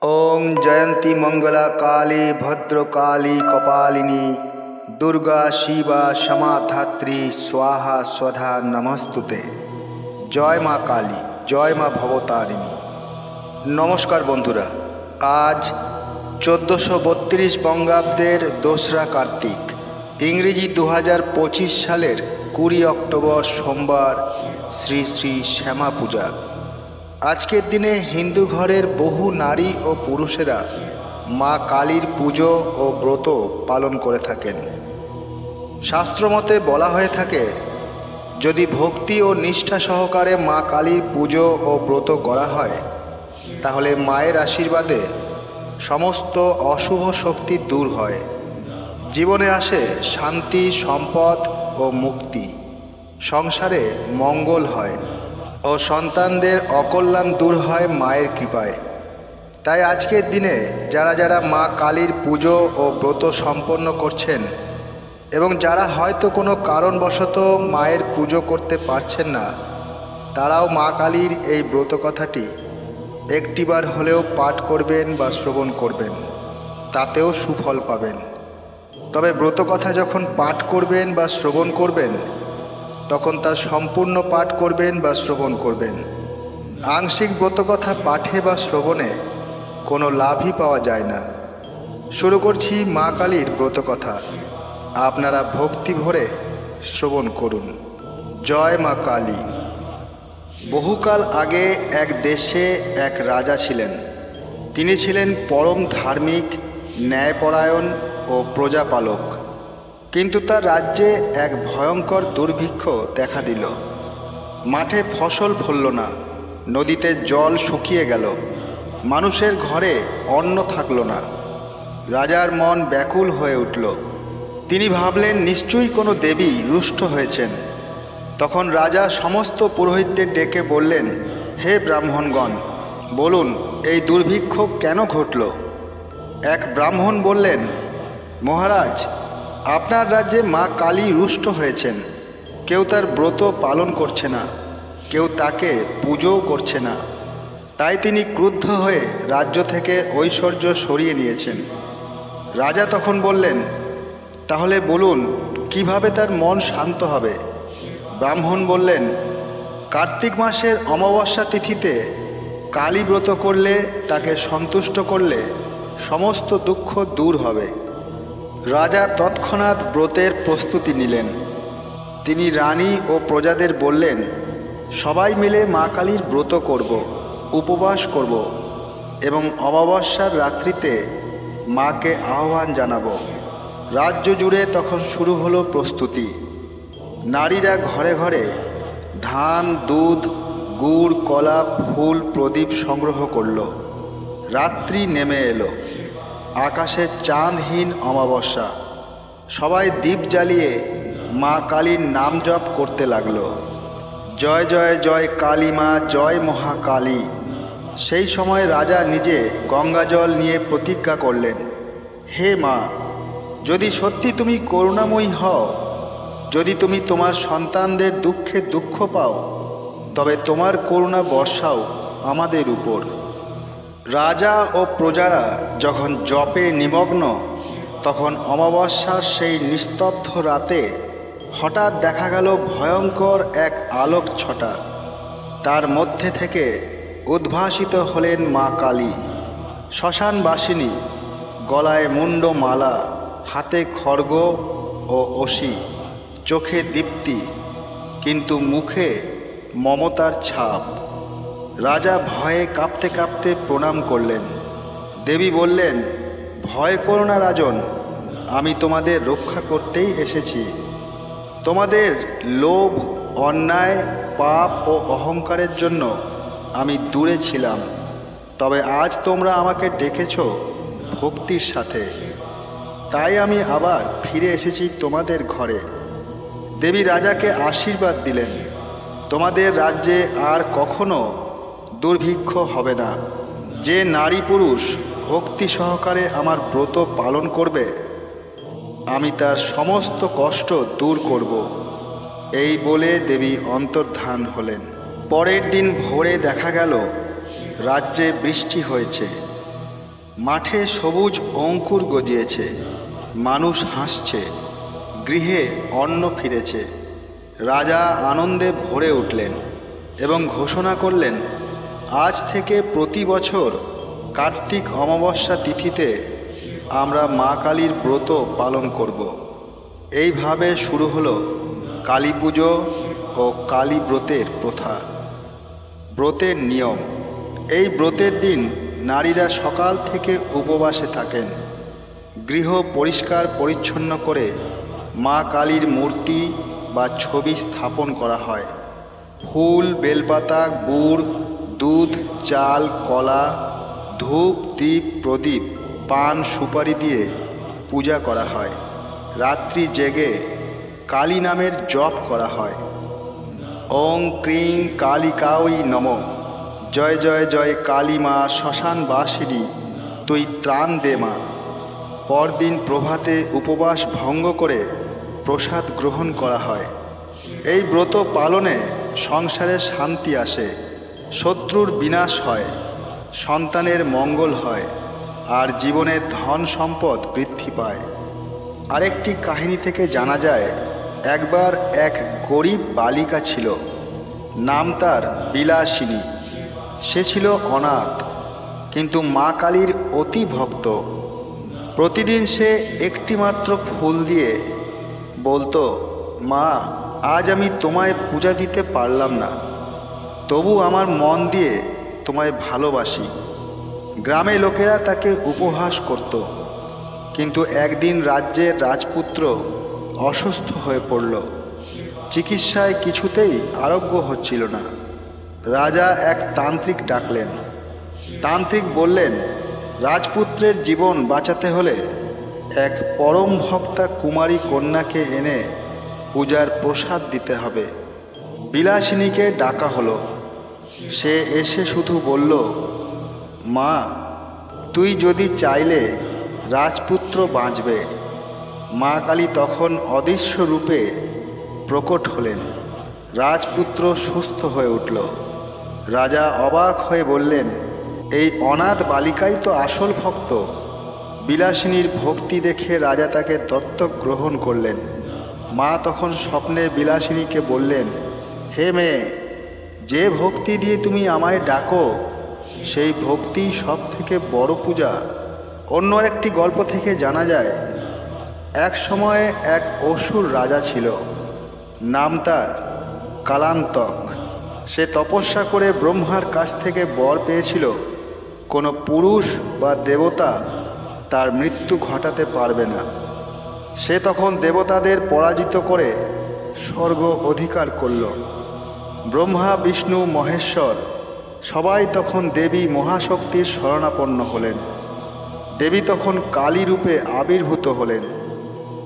ओम जयंती मंगला काली भद्रकाली कपालिनी दुर्गा शिवा क्षमा धात्री स्वाहा स्वधा नमस्तुते। जय मा काली, जय मा भवतारिणी। नमस्कार बंधुरा, आज 1432 बंगाब्देर 2रा कार्तिक, इंग्रेजी 2025 सालेर 20 अक्टोबर सोमवार श्री श्री श्यामा पूजा। आजकेर दिने हिंदू घरेर बहु नारी और पुरुषेरा माँ कालीर पुजो और व्रत पालन करे थाकेन। शास्त्र मते बला हये थाके, यदि भक्ति और निष्ठा सहकारे माँ कालीर पुजो और व्रत करा हय ताहले मायेर आशीर्वादे समस्त अशुभ शक्ति दूर हय, जीवने आसे शांति सम्पद और मुक्ति, संसारे मंगल हय और सन्तानदेर अकल्याण दूर हय मायेर कृपाय। ताई आजकेर दिने जारा जारा माँ कालीर पुजो और व्रत सम्पन्न करछेन एवं जारा हयतो कोनो कारणबशत मायेर पुजो करते पारछेन ना, ताराओ माँ कालीर एई व्रत कथाटी एकटिबार हलेओ पाठ करबेन बा श्रवण करबेन, तातेओ सुफल पाबेन। तबे व्रत कथा जखन पाठ करबेन बा श्रवण करबेन तखन ता सम्पूर्ण पाठ करबेन बा श्रवण करबेन। आंशिक व्रतकथा पाठे बा श्रवणे कोनो लाभई पाওয়া যায় না। शुरू करछि माँ कालीर व्रतकथा, आपनारा भक्ति भरे श्रवण करुन। जय मा काली। बहुकाल आगे एक देशे एक राजा छिलेन। तिनि छिलेन परम धार्मिक, न्यायपरायण और प्रजापालक। किन्तु तार राज्ये एक भयंकर दुर्भिक्ष देखा दिल। माठे फसल फलल ना, नदीते जल शुकिये गेल, मानुषेर घरे अन्न थाकलो ना। राजार मन व्याकुल हये उठल। तिनि भाबलेन निश्चयई कोनो देवी रुष्ट हयेछेन। तखन राजा समस्त पुरोहितদের डेके बोललेन, हे ब्राह्मणगण, बोलुन এই दुर्भिक्ष केन घटल। एक ब्राह्मण बोललेन, महाराज, आपनार राज्ये माँ काली रुष्ट हयेछेन। केउ तार व्रत पालन करछे ना, केउ ताके पुजोओ करछे ना। ताई तिनि क्रुद्ध हये राज्य थेके ऐश्वर्य सरिये नियेछेन। राजा तखन बोललेन, ताहले बोलुन किभाबे तार मन शांत हबे। ब्राह्मण बोललेन, कार्तिक मासेर अमाबस्या तिथिते काली व्रत करले, ताके सन्तुष्ट करले समस्त दुःख दूर हबे। राजा तत्क्षणात् व्रतेर प्रस्तुति निलेन। तिनि रानी और प्रजादेर बोललेन, सबाई मिले माँ कालीर व्रत करब, उपवास करब एवं अमाबस्यार रात्रिते माँ के आह्वान जानाबो। राज्य जुड़े तखन शुरू हलो प्रस्तुति। नारीरा घरे घरे धान, दूध, गुड़, कला, फूल, प्रदीप संग्रह करलो। रात्रि नेमे एलो। आकाशे चाँदहीन अमाबस्या। सबाई दीप जालिए माँ कालीर नाम जप करते लागलो। जय जय जय काली माँ, जय महाकाली। सेई समय राजा निजे गंगाजल निये प्रतिज्ञा करलेन, हे माँ, यदि सत्यि तुमी करुणामयी हओ, यदि तुमी तोमार सन्तानदेर दुःखे दुःख पाओ, तबे तोमार करुणा बर्षाओ आमादेर उपर। राजा और प्रजारा जखन जपे निमग्न तखन अमाबस्यार सेई निस्तब्ध राते हठाৎ देखा गेल भयंकर एक आलोक छटा। तार मध्य थेके उद्भासित हलेन माँ काली, श्मशानबासिनी, गलाय मुंड माला, हाथे खड्ग और असी, चोखे दीप्ति, किन्तु मुखे ममतार छाप। राजा भये काँपते काँपते प्रणाम करलेन। देवी बोललेन, भय करो ना राजन, आमी तोमादेर रक्षा करतेई एसेछि। तोमादेर लोभ, अन्याय, पाप और अहंकारेर जन्य आमी दूरे छिलाम, तबे आज तोमरा आमाके डेकेछो भक्तिर साथे, ताई आमी आबार फिरे एसेछि तोमादेर घरे। देवी राजाके आशीर्वाद दिलेन, तोमादेर राज्ये आर कखनो दुर्भिक्ष हबे ना। जे नारी पुरुष भक्ति सहकारे आमार व्रत पालन करबे, आमी तार समस्त कष्ट दूर करब। एई बोले देवी अंतर्धान हलेन। परेर दिन भोरे देखा गेल राज्ये बृष्टि हयेछे। মাঠে সবুজ অঙ্কুর গজিয়েছে, মানুষ হাসছে, গৃহে অন্ন ফিরেছে। রাজা আনন্দে ভরে উঠলেন এবং ঘোষণা করলেন, আজ থেকে প্রতি বছর কার্তিক অমাবস্যা তিথিতে আমরা মা কালীর ব্রত পালন করব। এইভাবে শুরু হলো কালী পুজো ও কালী ব্রতের প্রথা। ব্রতের নিয়ম: এই ব্রতের দিন নারীরা সকাল থেকে উপবাসে থাকেন। গৃহ পরিষ্কার পরিচ্ছন্ন করে মা কালীর মূর্তি বা ছবি স্থাপন করা হয়। ফুল, বেলপাতা, গুড়, দুধ, চাল, কলা, ধূপ, দীপ, প্রদীপ, পান, সুপারি দিয়ে পূজা করা হয়। রাত্রি জেগে কালী নামের জপ করা হয়। ওং ক্রিং কালিকাই নমঃ। জয় জয় জয় কালী মা, শ্মশান বাসিনী তুই ত্রাণ দে মা। পরদিন প্রভাতে উপবাস ভঙ্গ করে প্রসাদ গ্রহণ করা হয়। এই ব্রত পালনে সংসারে শান্তি আসে, শত্রুর বিনাশ হয়, সন্তানের মঙ্গল হয়, আর জীবনের ধন সম্পদ বৃদ্ধি পায়। আরেকটি কাহিনী থেকে জানা যায়, একবার এক গরিব বালিকা ছিল, নাম তার বিলাসিনী। সে ছিল অনাথ, কিন্তু মা কালীর অতি ভক্ত। প্রতিদিন সে একটিমাত্র ফুল দিয়ে বলতো, মা, আজ আমি তোমায় পূজা দিতে পারলাম না, তবু আমার মন দিয়ে তোমায় ভালোবাসি। গ্রামে লোকেরা তাকে উপহাস করত, কিন্তু একদিন রাজ্যের রাজপুত্র অসুস্থ হয়ে পড়ল। চিকিৎসায় কিছুতেই আরোগ্য হচ্ছিল না। রাজা এক তান্ত্রিক ডাকলেন। তান্ত্রিক বললেন, রাজপুত্রের জীবন বাঁচাতে হলে এক পরম ভক্তা কুমারী কন্যাকে এনে পূজার প্রসাদ দিতে হবে। বিলাসিনীকে ডাকা হলো। সে এসে শুধু বলল, মা, তুই যদি চাইলে রাজপুত্র বাঁচবে। মা কালী তখন অদৃশ্য রূপে প্রকট হলেন। রাজপুত্র সুস্থ হয়ে উঠল। রাজা অবাক হয়ে বললেন, এই অনাথ বালিকাই তো আসল ভক্ত। বিলাসিনীর ভক্তি দেখে রাজা তাকে দত্তক গ্রহণ করলেন। মা তখন স্বপ্নে বিলাসিনীকে বললেন, হে মেয়ে, যে ভক্তি দিয়ে তুমি আমায় ডাকো সেই ভক্তি সব থেকে বড় পূজা। অন্য একটি গল্প থেকে জানা যায়, এক সময়ে এক অসুর রাজা ছিল, নাম তার কালান্তক। সে তপস্যা করে ব্রহ্মার কাছ থেকে বর পেয়েছিল, কোনো পুরুষ বা দেবতা তার মৃত্যু ঘটাতে পারবে না। সে তখন দেবতাদের পরাজিত করে স্বর্গ অধিকার করল। ব্রহ্মা, বিষ্ণু, মহেশ্বর সবাই তখন দেবী মহাশক্তির শরণাপন্ন হলেন। দেবী তখন কালী রূপে আবির্ভূত হলেন।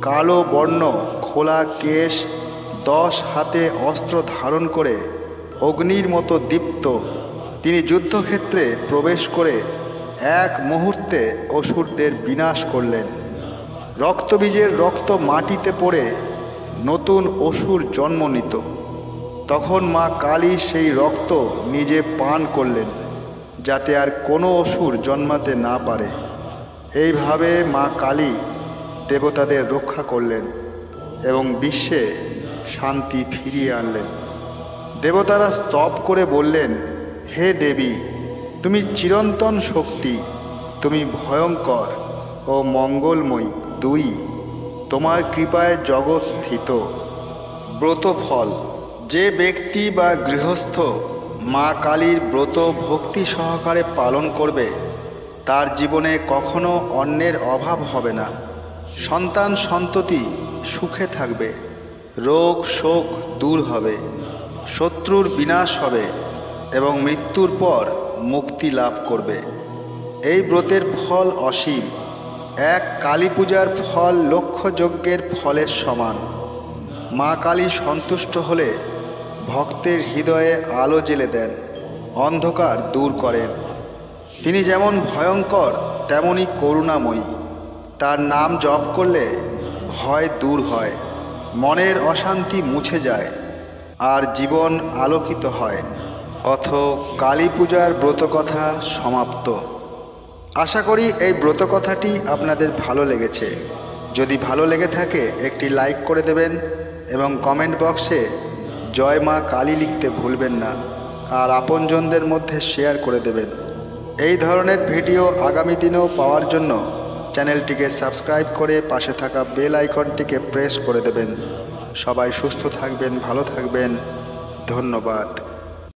কালো বর্ণ, খোলা কেশ, 10 হাতে অস্ত্র ধারণ করে অগ্নির মতো দীপ্ত তিনি যুদ্ধক্ষেত্রে প্রবেশ করে এক মুহূর্তে অসুরদের বিনাশ করলেন। রক্তবীজের রক্ত মাটিতে পড়ে নতুন অসুর জন্ম নিত। তখন মা কালী সেই রক্ত নিজে পান করলেন, যাতে আর কোনো অসুর জন্মাতে না পারে। এইভাবে মা কালী দেবতাদের রক্ষা করলেন এবং বিশ্বে শান্তি ফিরিয়ে আনলেন। দেবতারা স্তব করে বললেন, হে দেবী, তুমি চিরন্তন শক্তি, তুমি ভয়ঙ্কর ও মঙ্গলময়ী দুই। তোমার কৃপায় জগৎ স্থিত। ব্রতফল: যে ব্যক্তি বা গৃহস্থ মা কালীর ব্রত ভক্তি সহকারে পালন করবে, তার জীবনে কখনো অন্নের অভাব হবে না। সন্তান সন্ততি সুখে থাকবে, রোগ শোক দূর হবে, শত্রুর বিনাশ হবে এবং মৃত্যুর পর মুক্তি লাভ করবে। এই ব্রতের ফল অসীম। এক কালী পূজার ফল লক্ষ যজ্ঞের ফলের সমান। মা কালী সন্তুষ্ট হলে ভক্তের হৃদয়ে আলো জ্বেলে দেন, অন্ধকার দূর করেন। তিনি যেমন ভয়ঙ্কর তেমনি করুণাময়ী। তার নাম জপ করলে ভয় দূর হয়, মনের অশান্তি মুছে যায় আর জীবন আলোকিত হয়। অথ কালী পূজার ব্রতকথা সমাপ্ত। আশা করি এই ব্রত কথাটি আপনাদের ভালো লেগেছে। যদি ভালো লেগে থাকে একটি লাইক করে দেবেন এবং কমেন্ট বক্সে জয় মা কালী লিখতে ভুলবেন না, আর আপনজনদের মধ্যে শেয়ার করে দেবেন। এই ধরনের ভিডিও আগামী দিনেও পাওয়ার জন্য চ্যানেলটিকে সাবস্ক্রাইব করে পাশে থাকা বেল আইকনটিকে প্রেস করে দেবেন। সবাই সুস্থ থাকবেন, ভালো থাকবেন। ধন্যবাদ।